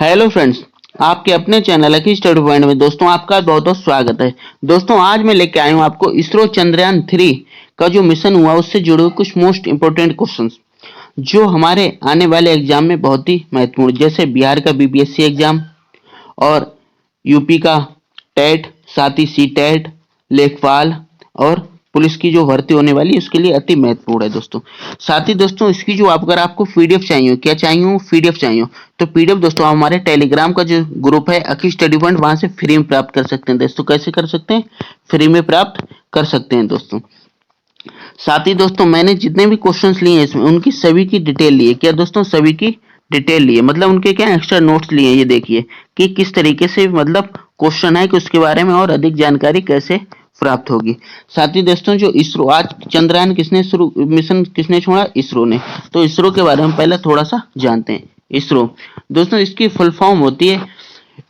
Hello friends, आपके अपने channel lucky study point में दोस्तों आपका बहुत बहुत स्वागत है। दोस्तों आज मैं लेके आया हूँ आपको इसरो चंद्रयान 3 का जो मिशन हुआ उससे जुड़े हुए कुछ मोस्ट इंपोर्टेंट क्वेश्चंस जो हमारे आने वाले एग्जाम में बहुत ही महत्वपूर्ण, जैसे बिहार का बीपीएससी एग्जाम और यूपी का टेट, साथ ही सी टेट, लेखपाल और पुलिस की जो भर्ती होने वाली है उसके लिए अति महत्वपूर्ण है दोस्तों। साथ ही दोस्तों इसकी जो अगर आपको पीडीएफ चाहिए हो, क्या चाहिए हो, पीडीएफ चाहिए हो, तो पीडीएफ दोस्तों हमारे टेलीग्राम का जो ग्रुप है अकी स्टडी पॉइंट, वहां से फ्री में प्राप्त कर सकते हैं दोस्तों। कैसे कर सकते हैं? फ्री में प्राप्त कर सकते हैं दोस्तों। साथ ही दोस्तों मैंने जितने भी क्वेश्चंस लिए हैं इसमें उनकी सभी की डिटेल ली है। क्या दोस्तों? सभी की डिटेल लिए, मतलब उनके क्या एक्स्ट्रा नोट्स लिए हैं। ये देखिए कि किस तरीके से मतलब क्वेश्चन है कि उसके बारे में और अधिक जानकारी कैसे प्राप्त होगी। साथ ही दोस्तों जो इसरो आज चंद्रयान किसने शुरू मिशन किसने छोड़ा? इसरो ने। तो इसरो के बारे में पहले थोड़ा सा जानते हैं। इसरो दोस्तों इसकी फुल फॉर्म होती है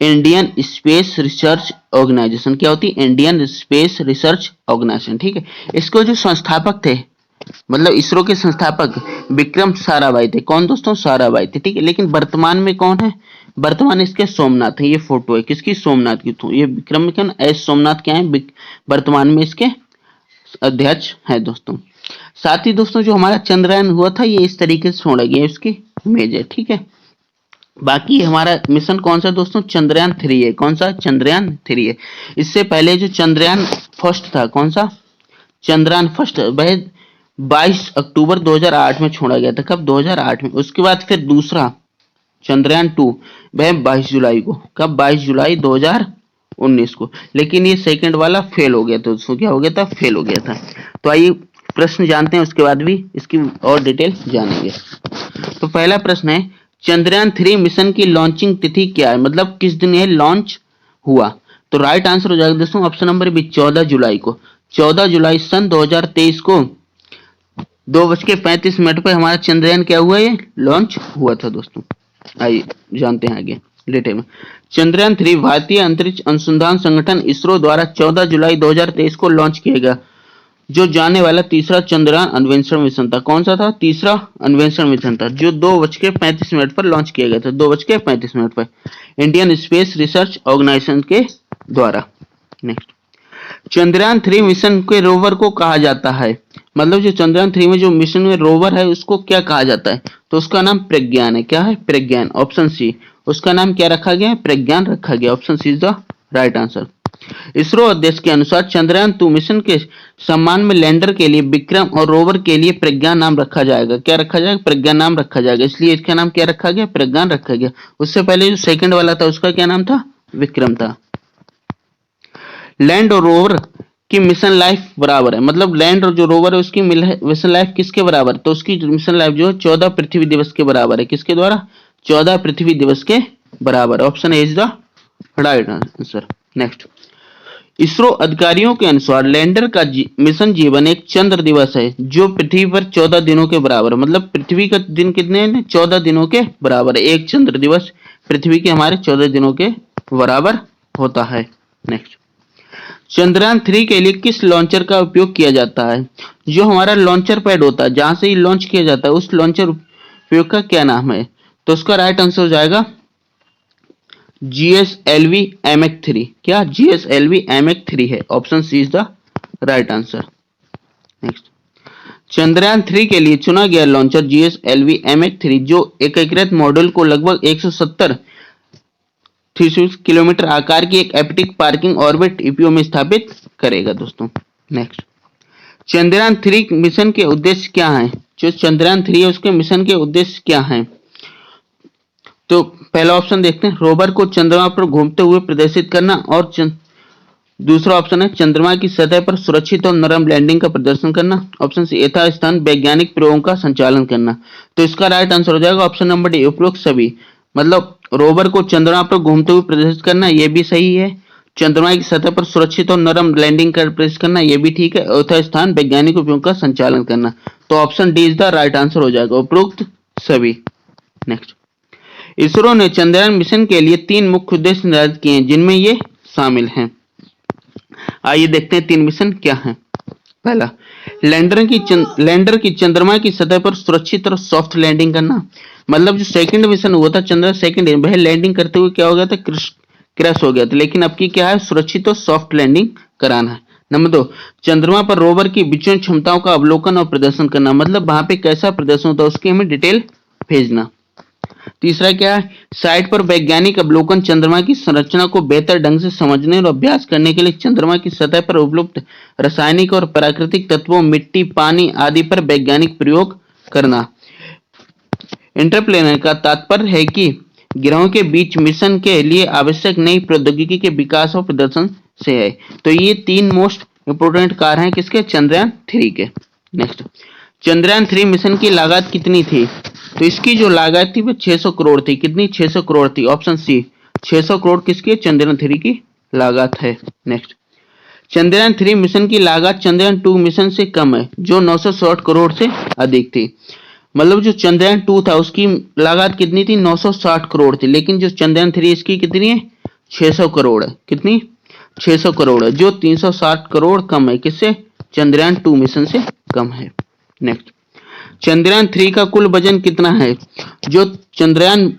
इंडियन स्पेस रिसर्च ऑर्गेनाइजेशन। क्या होती है? Indian space research organisation. ठीक है। इसको जो संस्थापक थे, मतलब इसरो के संस्थापक विक्रम साराभाई थे। कौन दोस्तों? साराभाई थे। ठीक है। लेकिन वर्तमान में कौन है? वर्तमान इसके सोमनाथ है। ये फोटो है किसकी? सोमनाथ की। तो ये विक्रम एस सोमनाथ क्या है? वर्तमान में इसके अध्यक्ष है दोस्तों। साथ ही दोस्तों जो हमारा चंद्रयान हुआ था ये इस तरीके से छोड़ा गया, इसकी इमेज है। ठीक है। बाकी हमारा मिशन कौन सा दोस्तों? चंद्रयान 3 है। कौन सा? चंद्रयान 3 है। इससे पहले जो चंद्रयान फर्स्ट था, कौन सा? चंद्रयान फर्स्ट वह 22 अक्टूबर 2008 में छोड़ा गया था। कब? 2008 में। उसके बाद फिर दूसरा चंद्रयान 2 वह 22 जुलाई को। कब? 22 जुलाई 2019 को। लेकिन ये सेकंड वाला फेल हो गया था। उसको क्या हो गया था? फेल हो गया था। तो आइए प्रश्न जानते हैं, उसके बाद भी इसकी और डिटेल जानेंगे। तो पहला प्रश्न है चंद्रयान 3 मिशन की लॉन्चिंग तिथि क्या है? मतलब किस दिन यह लॉन्च हुआ? तो राइट आंसर हो जाएगा दोस्तों ऑप्शन नंबर बी 14 जुलाई को। 14 जुलाई सन 2023 को 2:35 पर हमारा चंद्रयान क्या हुआ? ये लॉन्च हुआ था दोस्तों। आइए जानते हैं आगे डिटेल में। चंद्रयान 3 भारतीय अंतरिक्ष अनुसंधान संगठन इसरो द्वारा 14 जुलाई 2023 को लॉन्च किया गया, जो जाने वाला तीसरा चंद्रयान अन्वेषण मिशन था। कौन सा था? तीसरा अन्वेषण मिशन था, जो 2:35 पर लॉन्च किया गया था। 2:35 पर इंडियन स्पेस रिसर्च ऑर्गेनाइजेशन के द्वारा। नेक्स्ट, चंद्रयान 3 मिशन के रोवर को कहा जाता है, मतलब जो चंद्रयान 3 में जो मिशन में रोवर है उसको क्या कहा जाता है? तो उसका नाम प्रज्ञान है। क्या है? प्रज्ञान। ऑप्शन सी, उसका नाम क्या रखा गया है? प्रज्ञान रखा गया। Option C is the right answer. ISRO अध्यक्ष के अनुसार चंद्रयान 2 मिशन के सम्मान में लैंडर के लिए विक्रम और रोवर के लिए प्रज्ञान नाम रखा जाएगा। क्या रखा जाएगा? प्रज्ञान नाम रखा जाएगा। इसलिए इसका नाम क्या रखा गया? प्रज्ञान रखा गया। उससे पहले जो सेकंड वाला था उसका क्या नाम था? विक्रम था। लैंड और रोवर की मिशन लाइफ बराबर है, मतलब लैंड और जो रोवर है उसकी मिशन लाइफ किसके बराबर? तो उसकी मिशन लाइफ जो है 14 पृथ्वी दिवस के बराबर है। किसके द्वारा? 14 पृथ्वी दिवस के बराबर। Option A is the right answer. Next, ISRO अधिकारियों के अनुसार लैंडर का मिशन जीवन एक चंद्र दिवस है जो पृथ्वी पर 14 दिनों के बराबर है। मतलब पृथ्वी का दिन कितने हैं? 14 दिनों के बराबर है। एक चंद्र दिवस पृथ्वी के हमारे 14 दिनों के बराबर होता है। नेक्स्ट, चंद्रयान 3 के लिए किस लॉन्चर का उपयोग किया जाता है? जो हमारा लॉन्चर पैड होता है जहां से ये लॉन्च किया जाता है उस लॉन्चर उपयोग का क्या नाम है? तो उसका राइट आंसर हो जाएगा GSLV MH3। क्या? GSLV MH3 है। Option C is the right answer. Next, Chandrayaan 3 के लिए चुना गया लॉन्चर GSLV MH3 जो एकीकृत मॉड्यूल को लगभग 170 किलोमीटर आकार की एक एपिटिक पार्किंग ऑर्बिट ईपीओ में स्थापित करेगा दोस्तों। नेक्स्ट, चंद्रयान 3 मिशन के उद्देश्य क्या हैं? जो चंद्रयान 3 है उसके मिशन के उद्देश्य क्या हैं? तो पहला ऑप्शन देखते हैं, रोवर को चंद्रमा पर घूमते हुए प्रदर्शित करना, और दूसरा ऑप्शन है चंद्रमा की सतह पर सुरक्षित और नरम लैंडिंग का प्रदर्शन करना। ऑप्शन सी यथास्थान वैज्ञानिक प्रयोगों का संचालन करना। तो इसका राइट आंसर हो जाएगा ऑप्शन नंबर डी, उपरोक्त सभी। मतलब रोवर को चंद्रमा पर घूमते हुए प्रदर्शित करना ये भी सही है, चंद्रमा की सतह पर सुरक्षित और नरम लैंडिंग का प्रदर्शित करना ये भी ठीक है, यथास्थान वैज्ञानिक उपयोग का संचालन करना। तो option D is the right answer हो जाएगा, उपरोक्त सभी। नेक्स्ट, इसरो ने चंद्रयान मिशन के लिए 3 मुख्य उद्देश्य निर्धारित किए हैं जिनमें ये शामिल हैं। आइए देखते हैं 3 मिशन क्या हैं। पहला, लैंडर की चंद्रमा की सतह पर सुरक्षित और सॉफ्ट लैंडिंग करना। मतलब जो सेकंड मिशन हुआ था चंद्रयान सेकंड, वह लैंडिंग करते हुए क्या हो गया था, क्रैश हो गया था। लेकिन अब की क्या है, सुरक्षित और सॉफ्ट लैंडिंग कराना है। नंबर 2, चंद्रमा पर रोवर की विचरण क्षमताओं का अवलोकन और प्रदर्शन करना। मतलब वहां पे कैसा प्रदर्शन होता है उसकी हमें डिटेल भेजना। तीसरा क्या है, साइट पर वैज्ञानिक अवलोकन। चंद्रमा की संरचना को बेहतर ढंग से समझने और अभ्यास करने के लिए चंद्रमा की सतह पर उपलब्ध रासायनिक और प्राकृतिक तत्वों, मिट्टी, पानी आदि पर वैज्ञानिक प्रयोग करना। इंटरप्लेनर का तात्पर्य है कि ग्रहों के बीच मिशन के लिए आवश्यक नई प्रौद्योगिकी के विकास और प्रदर्शन से है। तो ये 3 मोस्ट इंपोर्टेंट कार्य हैं किसके, चंद्रयान 3 के। नेक्स्ट, चंद्रयान 3 मिशन की लागत कितनी थी? तो इसकी जो लागत थी वो 600 करोड़ थी। कितनी? 600 करोड़ थी। ऑप्शन सी, 600 करोड़ किसकी, चंद्रयान 3 की लागत है। नेक्स्ट, चंद्रयान 3 मिशन की लागत चंद्रयान 2 मिशन से कम है, जो 960 करोड़ से अधिक थी। मतलब जो चंद्रयान 2 था उसकी लागत कितनी थी, 960 करोड़ थी। लेकिन जो चंद्रयान 3 इसकी कितनी है, 600 करोड़ है। कितनी? 600 करोड़ है, जो 360 करोड़ कम है। किससे? चंद्रयान 2 मिशन से कम है। नेक्स्ट, चंद्रयान 3 का कुल वजन कितना है? जो चंद्रयान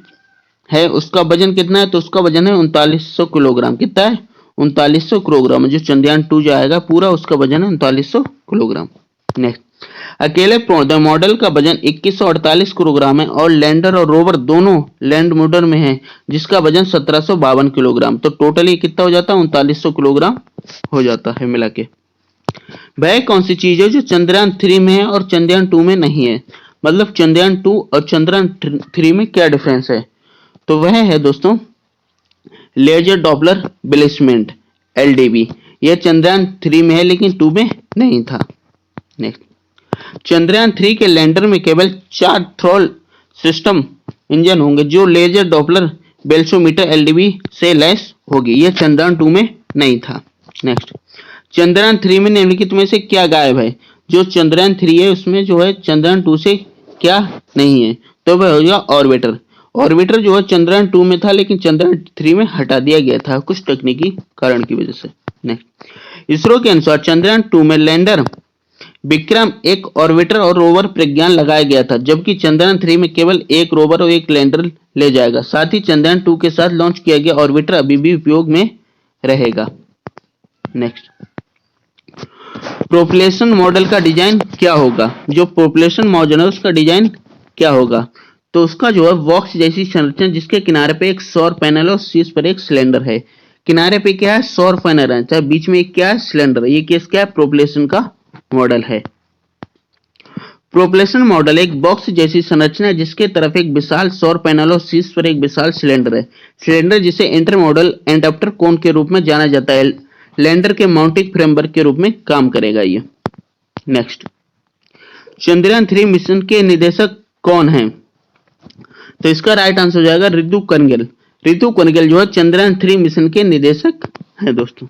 है उसका वजन कितना है? तो उसका वजन है 3900 किलोग्राम। कितना है? 3900 किलोग्राम। जो चंद्रयान 2 जाएगा पूरा उसका वजन है 3900 किलोग्राम। नेक्स्ट, अकेले मॉडल का वजन 2148 किलोग्राम है और लैंडर और रोवर दोनों लैंड मोडल में है जिसका वजन 1752 किलोग्राम। तो टोटली कितना हो जाता है, 3900 किलोग्राम हो जाता है मिला के। वह कौन सी चीज है जो चंद्रयान 3 में है और चंद्रयान 2 में नहीं है? मतलब चंद्रयान 2 और चंद्रयान 3 में क्या डिफरेंस है? तो वह है दोस्तों लेजर डॉपलर ब्लेसमेंट, एलडीबी। यह चंद्रयान 3 में है लेकिन 2 में नहीं था। नेक्स्ट, चंद्रयान 3 के लैंडर में केवल 4 थ्रॉल सिस्टम इंजन होंगे जो लेजर डॉपलर बेल्सोमीटर एलडीबी से लैस होगी। यह चंद्रयान 2 में नहीं था। नेक्स्ट, चंद्रयान 3 में निम्नलिखित में से क्या गायब है? जो चंद्रयान 3 है उसमें जो है चंद्रयान 2 से क्या नहीं है? तो वह हो गया ऑर्बिटर। ऑर्बिटर जो है चंद्रयान 2 में था लेकिन चंद्रयान 3 में हटा दिया गया था कुछ तकनीकी कारण की वजह से। नेक्स्ट, इसरो के अनुसार चंद्रयान 2 में लैंडर विक्रम, एक ऑर्बिटर और रोवर प्रज्ञान लगाया गया था, जबकि चंद्रयान 3 में केवल एक रोवर और एक लैंडर ले जाएगा। साथ ही चंद्रयान 2 के साथ लॉन्च किया गया ऑर्बिटर अभी भी उपयोग में रहेगा। नेक्स्ट, प्रोपल्शन मॉडल का डिजाइन क्या होगा? जो प्रोपल्शन मॉडल है उसका डिजाइन क्या होगा? तो उसका जो है बॉक्स जैसी संरचना जिसके किनारे पे एक सौर पैनल और शीर्ष पर एक सिलेंडर है। किनारे पे क्या है, सौर पैनल है, चाहे बीच में एक क्या है, सिलेंडर। ये केस क्या है, प्रोपल्शन का मॉडल है। प्रोपल्शन मॉडल एक बॉक्स जैसी संरचना है जिसके तरफ एक विशाल सौर पैनल और शीर्ष पर एक विशाल सिलेंडर है। सिलेंडर जिसे इंटर मॉडल एडाप्टर कोन के रूप में जाना जाता है, लैंडर के माउंटिंग फ्रेमवर्क के रूप में काम करेगा ये। नेक्स्ट, चंद्रयान 3 मिशन के निदेशक कौन हैं? तो इसका राइट आंसर हो जाएगा रितु कनगल। रितु कनगल जो है चंद्रयान 3 मिशन के निदेशक हैं दोस्तों।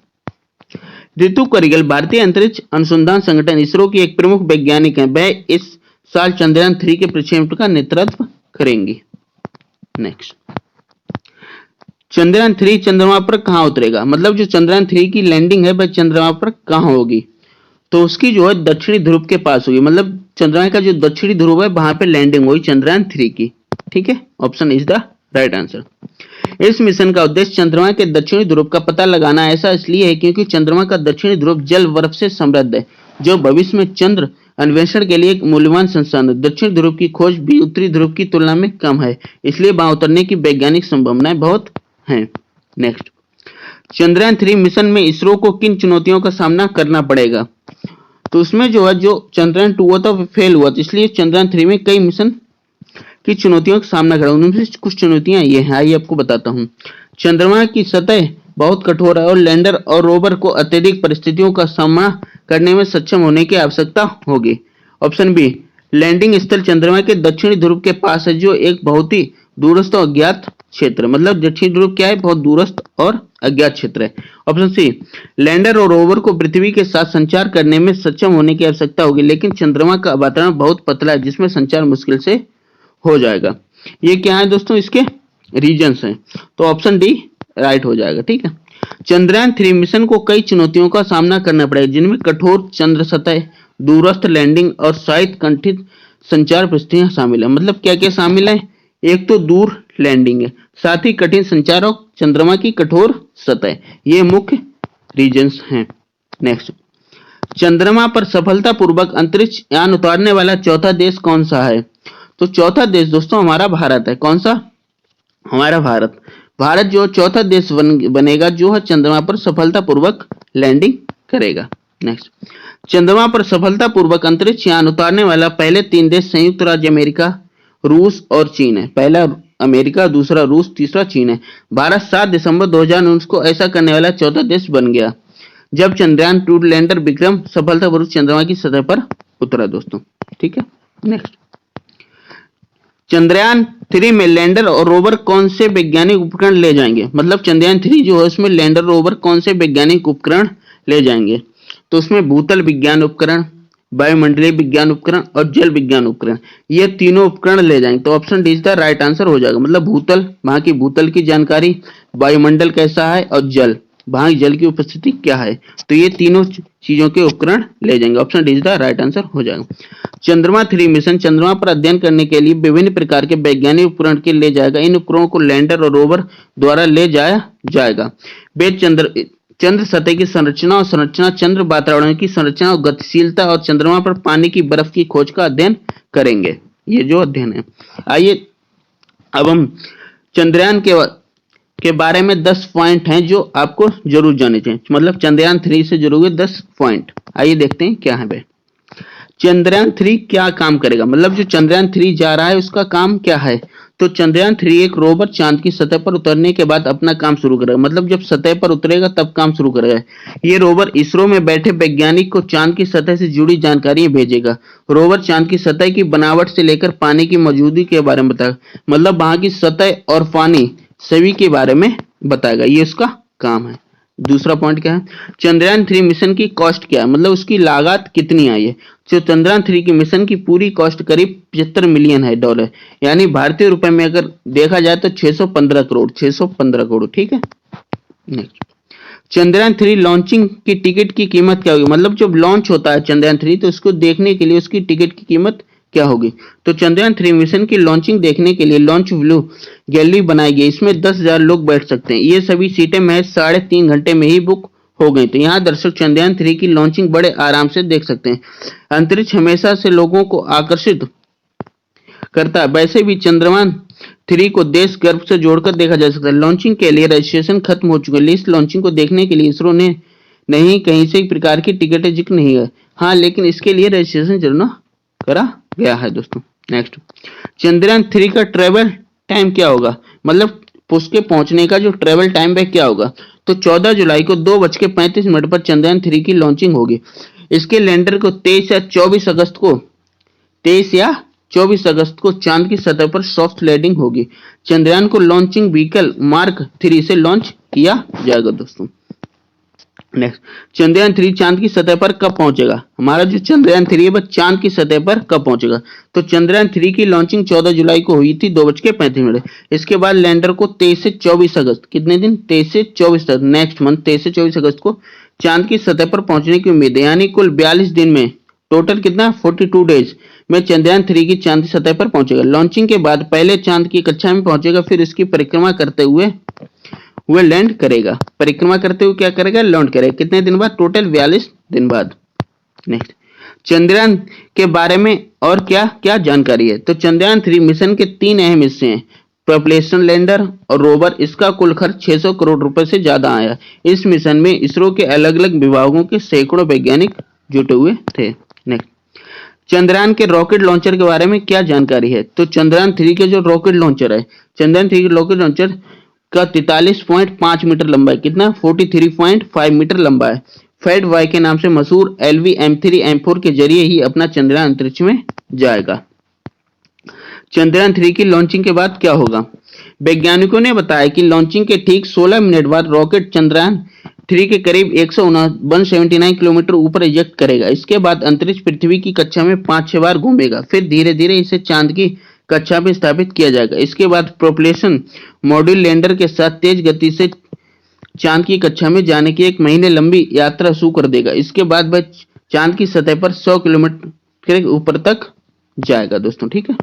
रितु कनगल भारतीय अंतरिक्ष अनुसंधान संगठन इसरो की एक प्रमुख वैज्ञानिक हैं। वह इस साल चंद्रयान 3 के प्रक्षेपण का नेतृत्व करेंगी। नेक्स्ट, चंद्रयान 3 चंद्रमा पर कहां उतरेगा? मतलब जो चंद्रयान 3 की लैंडिंग है वह चंद्रमा पर कहां होगी? तो उसकी जो है दक्षिणी ध्रुव के पास होगी। मतलब चंद्रमा का जो दक्षिणी ध्रुव है वहां पे लैंडिंग हुई चंद्रयान 3 की। ठीक है, option is the right answer. इस मिशन का उद्देश्य चंद्रमा के दक्षिणी ध्रुव का पता लगाना ऐसा इसलिए है क्योंकि चंद्रमा का दक्षिणी ध्रुव जल बर्फ से समृद्ध है, जो भविष्य में चंद्र अन्वेषण के लिए एक मूल्यवान संसाधन है। दक्षिण ध्रुव की खोज भी उत्तरी ध्रुव की तुलना में कम है, इसलिए वहां उतरने की वैज्ञानिक संभावनाएं बहुत हैं। नेक्स्ट, चंद्रयान 3 मिशन में इसरो को किन चुनौतियों का सामना करना पड़ेगा? तो उसमें जो है जो चंद्रयान 2 हुआ था वो फेल हुआ था, इसलिए चंद्रयान 3 में कई मिशन की चुनौतियों का सामना करा। उनमें से कुछ चुनौतियां ये हैं, आइए आपको बताता हूं। चंद्रमा की सतह बहुत कठोर है और लैंडर और रोवर को अत्यधिक परिस्थितियों का सामना करने में सक्षम होने की आवश्यकता होगी। ऑप्शन बी, लैंडिंग स्थल चंद्रमा के दक्षिणी ध्रुव के पास है, जो एक बहुत ही दूरस्थ और अज्ञात क्षेत्र। मतलब दक्षिणी ध्रुव क्या है, बहुत दूरस्थ और अज्ञात क्षेत्र है। ऑप्शन सी, लैंडर और रोवर को पृथ्वी के साथ संचार करने में सक्षम होने की आवश्यकता होगी, लेकिन चंद्रमा का वातावरण बहुत पतला है जिसमें संचार मुश्किल से हो जाएगा। ये क्या है दोस्तों, इसके रीजंस हैं। तो ऑप्शन डी राइट हो जाएगा। ठीक है, चंद्रयान 3 मिशन को कई चुनौतियों का सामना करना पड़ेगा, जिनमें कठोर चंद्र सतह, दूरस्थ लैंडिंग और शायद कंठित संचार परिस्थितियां शामिल है। मतलब क्या क्या शामिल है? एक तो दूर लैंडिंग है, साथ ही कठिन संचार और चंद्रमा की कठोर सतह, ये मुख्य रीजंस हैं। नेक्स्ट, चंद्रमा पर सफलतापूर्वक अंतरिक्ष यान उतारने वाला चौथा देश कौन सा है? तो चौथा देश दोस्तों हमारा भारत है। कौन सा? हमारा भारत। भारत जो चौथा देश बनेगा जो है चंद्रमा पर सफलतापूर्वक लैंडिंग करेगा। नेक्स्ट, चंद्रमा पर सफलतापूर्वक अंतरिक्ष यान उतारने वाला पहले 3 देश संयुक्त राज्य अमेरिका, रूस और चीन है। पहला अमेरिका, दूसरा रूस, तीसरा चीन है। भारत 7 दिसंबर 2019 को ऐसा करने वाला चौथा देश बन गया जब चंद्रयान 2 लैंडर विक्रम सफलतापूर्वक चंद्रमा की सतह पर उतरा दोस्तों। ठीक है। नेक्स्ट, चंद्रयान 3 में लैंडर और रोवर कौन से वैज्ञानिक उपकरण ले जाएंगे? मतलब चंद्रयान 3 जो है उसमें लैंडर रोवर कौन से वैज्ञानिक उपकरण ले जाएंगे? तो उसमें भूतल विज्ञान उपकरण, वायुमंडलीय विज्ञान उपकरण और जल विज्ञान उपकरण, ये तीनों उपकरण ले जाएंगे। तो option D is the right answer हो जाएगा। मतलब भूतल, वहां की भूतल की जानकारी, वायुमंडल कैसा है और जल, वहां जल की उपस्थिति क्या है, तो ये तीनों चीजों के उपकरण ले जाएंगे। Option D is the right answer हो जाएगा। चंद्रमा 3 मिशन चंद्रमा पर अध्ययन करने के लिए विभिन्न प्रकार के वैज्ञानिक उपकरण के ले जाएगा। इन उपकरणों को लैंडर और रोवर द्वारा ले जाया जाएगा। वे चंद्र सतह की संरचना और चंद्र वातावरण की संरचना और गतिशीलता और चंद्रमा पर पानी की बर्फ की खोज का अध्ययन करेंगे। ये जो अध्ययन है। आइए अब हम चंद्रयान के बारे में 10 पॉइंट हैं जो आपको जरूर जानने चाहिए। मतलब चंद्रयान 3 से जुड़े हुए 10 पॉइंट, आइए देखते हैं क्या है वे। चंद्रयान 3 क्या काम करेगा? मतलब जो चंद्रयान 3 जा रहा है उसका काम क्या है? तो चंद्रयान 3 एक रोवर चांद की सतह पर उतरने के बाद अपना काम शुरू करेगा। मतलब जब सतह पर उतरेगा तब काम शुरू करेगा। ये रोवर इसरो में बैठे वैज्ञानिक को चांद की सतह से जुड़ी जानकारियां भेजेगा। रोवर चांद की सतह की बनावट से लेकर पानी की मौजूदगी के बारे में बताएगा। मतलब वहां की सतह और पानी सभी के बारे में बताएगा, ये उसका काम है। दूसरा पॉइंट क्या है? चंद्रयान 3 मिशन की कॉस्ट क्या है? मतलब उसकी लागत कितनी आई है? जो चंद्रयान 3 की मिशन की पूरी कॉस्ट करीब 75 मिलियन है डॉलर, यानी भारतीय रुपए में अगर देखा जाए तो 615 करोड़, 615 करोड़। ठीक है। नेक्स्ट, चंद्रयान 3 लॉन्चिंग की टिकट की कीमत क्या होगी? मतलब जब लॉन्च होता है चंद्रयान 3 तो उसको देखने के लिए उसकी टिकट की कीमत क्या होगी? तो चंद्रयान 3 मिशन की लॉन्चिंग देखने के लिए लॉन्च व्यू गैलरी बनाई गई। इसमें 10,000 लोग बैठ सकते हैं। ये सभी सीटें महज 3.5 घंटे में ही बुक हो गई। तो यहाँ दर्शक चंद्रयान 3 की लॉन्चिंग बड़े आराम से देख सकते हैं। अंतरिक्ष हमेशा से लोगों को आकर्षित करता है, वैसे भी चंद्रयान 3 को देश गर्व से जोड़कर देखा जा सकता है। लॉन्चिंग के लिए रजिस्ट्रेशन खत्म हो चुके हैं। इस लॉन्चिंग को देखने के लिए इसरो ने नहीं कहीं से प्रकार की टिकटें जिक्र नहीं है। हाँ, लेकिन इसके लिए रजिस्ट्रेशन जरूर करा गया है दोस्तों। नेक्स्ट, चंद्रयान 3 का ट्रेवल टाइम क्या होगा? मतलब उसके पहुंचने का जो ट्रेवल टाइम है क्या होगा? तो 14 जुलाई को 2:35 पर चंद्रयान 3 की लॉन्चिंग होगी। इसके लैंडर को 23 या 24 अगस्त को चांद की सतह पर सॉफ्ट लैंडिंग होगी। चंद्रयान को लॉन्चिंग व्हीकल मार्क 3 से लॉन्च किया जाएगा दोस्तों। नेक्स्ट, चंद्रयान 3 चांद की सतह पर कब पहुंचेगा? हमारा जो चंद्रयान 3 है वह चांद की सतह पर कब पहुंचेगा? तो चंद्रयान 3 की लॉन्चिंग 14 जुलाई को हुई थी 2:35। इसके बाद लैंडर को 23 से 24 अगस्त, कितने दिन? 23 से 24 तक, नेक्स्ट मंथ 23 से 24 अगस्त को चांद की सतह पर पहुंचने की उम्मीद है। यानी कुल 42 दिन में, टोटल कितना? 42 डेज में चंद्रयान 3 की चांद की सतह पर पहुंचेगा। लॉन्चिंग के बाद पहले चांद की कक्षा में पहुंचेगा, फिर उसकी परिक्रमा करते हुए वह लैंड करेगा। परिक्रमा करते हुए क्या करेगा? लैंड करेगा। कितने दिन बाद? टोटल 42 दिन बाद। नेक्स्ट, चंद्रयान के बारे में और क्या क्या जानकारी है? तो चंद्रयान 3 मिशन के 3 अहम हिस्से हैं, प्रॉपल्शन लैंडर और रोवर। इसका कुल खर्च 600 करोड़ रुपए से ज्यादा आया। इस मिशन में इसरो के अलग अलग विभागों के सैकड़ों वैज्ञानिक जुटे हुए थे। नेक्स्ट, चंद्रयान के रॉकेट लॉन्चर के बारे में क्या जानकारी है? तो चंद्रयान 3 के जो रॉकेट लॉन्चर है, चंद्रयान 3 के रॉकेट लॉन्चर का 43.5 मीटर लंबा है। कितना? 43.5 मीटर लंबा है। फैट वाई के नाम से मशहूर LV M3 M4 के जरिए ही अपना चंद्रयान अंतरिक्ष में जाएगा। चंद्रयान 3 की लॉन्चिंग के बाद क्या होगा? वैज्ञानिकों ने बताया कि लॉन्चिंग के ठीक 16 मिनट बाद रॉकेट चंद्रयान 3 के करीब 179 किलोमीटर ऊपर इजेक्ट करेगा। इसके बाद अंतरिक्ष पृथ्वी की कक्षा में 5-6 बार घूमेगा, फिर धीरे धीरे इसे चांद की कक्षा में स्थापित किया जाएगा। इसके बाद प्रोपल्शन मॉड्यूल लैंडर के साथ तेज गति से चांद की कक्षा में जाने की 1 महीने लंबी यात्रा शुरू कर देगा। इसके बाद वह चांद की सतह पर 100 किलोमीटर के ऊपर तक जाएगा दोस्तों। ठीक है,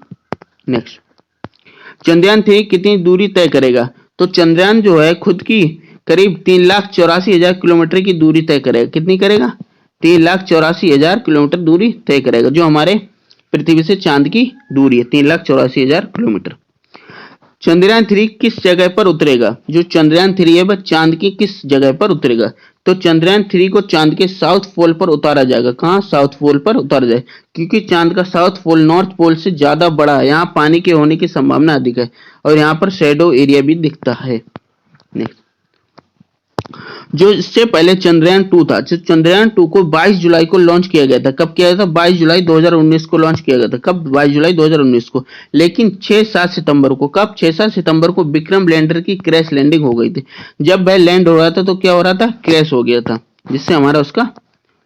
नेक्स्ट, चंद्रयान 3 कितनी दूरी तय करेगा? तो चंद्रयान जो है खुद की करीब 3,84,000 किलोमीटर की दूरी तय करेगा। कितनी करेगा? 3,84,000 किलोमीटर दूरी तय करेगा, जो हमारे पृथ्वी से चांद की दूरी है 3,84,000 किलोमीटर। चंद्रयान 3 किस जगह पर उतरेगा? जो चंद्रयान 3 है वह चांद की किस जगह पर उतरेगा? तो चंद्रयान 3 को चांद के साउथ पोल पर उतारा जाएगा। कहाँ? साउथ पोल पर उतारा जाएगा, क्योंकि चांद का साउथ पोल नॉर्थ पोल से ज्यादा बड़ा है, यहाँ पानी के होने की संभावना अधिक है और यहाँ पर शेडो एरिया भी दिखता है। नेक्स्ट, जो इससे पहले चंद्रयान 2 था, जो चंद्रयान 2 को 22 जुलाई को लॉन्च किया गया था। कब किया गया था? 22 जुलाई 2019 को लॉन्च किया गया था। कब? 22 जुलाई 2019 को। लेकिन 6-7 सितंबर को, कब? 6-7 सितंबर को विक्रम लैंडर की क्रैश लैंडिंग हो गई थी। जब वह लैंड हो रहा था तो क्या हो रहा था? क्रैश हो गया था, जिससे हमारा उसका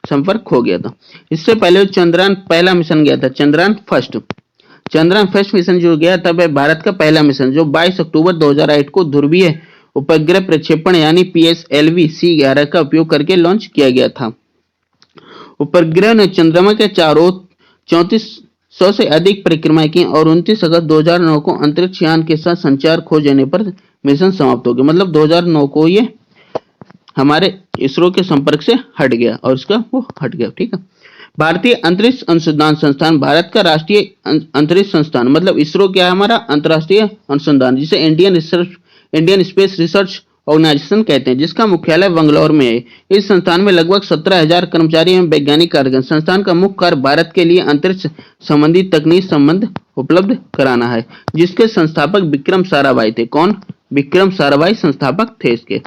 संपर्क हो गया था। इससे पहले चंद्रयान पहला मिशन गया था, चंद्रयान फर्स्ट मिशन जो गया था वह भारत का पहला मिशन, जो 22 अक्टूबर 2008 को ध्रुवीय उपग्रह प्रक्षेपण यानी PSLV C11 का उपयोग करके लॉन्च किया गया था। उपग्रह ने चंद्रमा के चारों 3400 से अधिक परिक्रमाएं की और 29 अगस्त 2009 को अंतरिक्ष यान के साथ संचार खो जाने पर मिशन समाप्त हो गया। मतलब 2009 को ये हमारे इसरो के संपर्क से हट गया और इसका वो हट गया। ठीक है, भारतीय अंतरिक्ष अनुसंधान संस्थान भारत का राष्ट्रीय अंतरिक्ष संस्थान, मतलब इसरो क्या है? हमारा अंतरराष्ट्रीय अनुसंधान, जिसे इंडियन स्पेस रिसर्च ऑर्गेनाइजेशन कहते हैं, जिसका मुख्यालय बंगलौर में है। इस संस्थान में लगभग 17,000 कर्मचारी एवं वैज्ञानिक कार्यरत। संस्थान का मुख्य कार्य भारत के लिए अंतरिक्ष संबंधी तकनीक संबंध उपलब्ध कराना है, जिसके संस्थापक विक्रम साराभाई थे। कौन? विक्रम साराभाई संस्थापक थे इसके।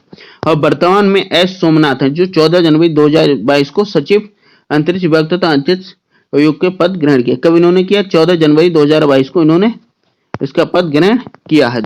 और वर्तमान में एस सोमनाथ है, जो 14 जनवरी 2022 को सचिव अंतरिक्ष विभाग तथा अंतरिक्ष आयोग के पद ग्रहण किया। कब इन्होंने किया? 14 जनवरी 2022 को इन्होंने इसका पद ग्रहण किया है।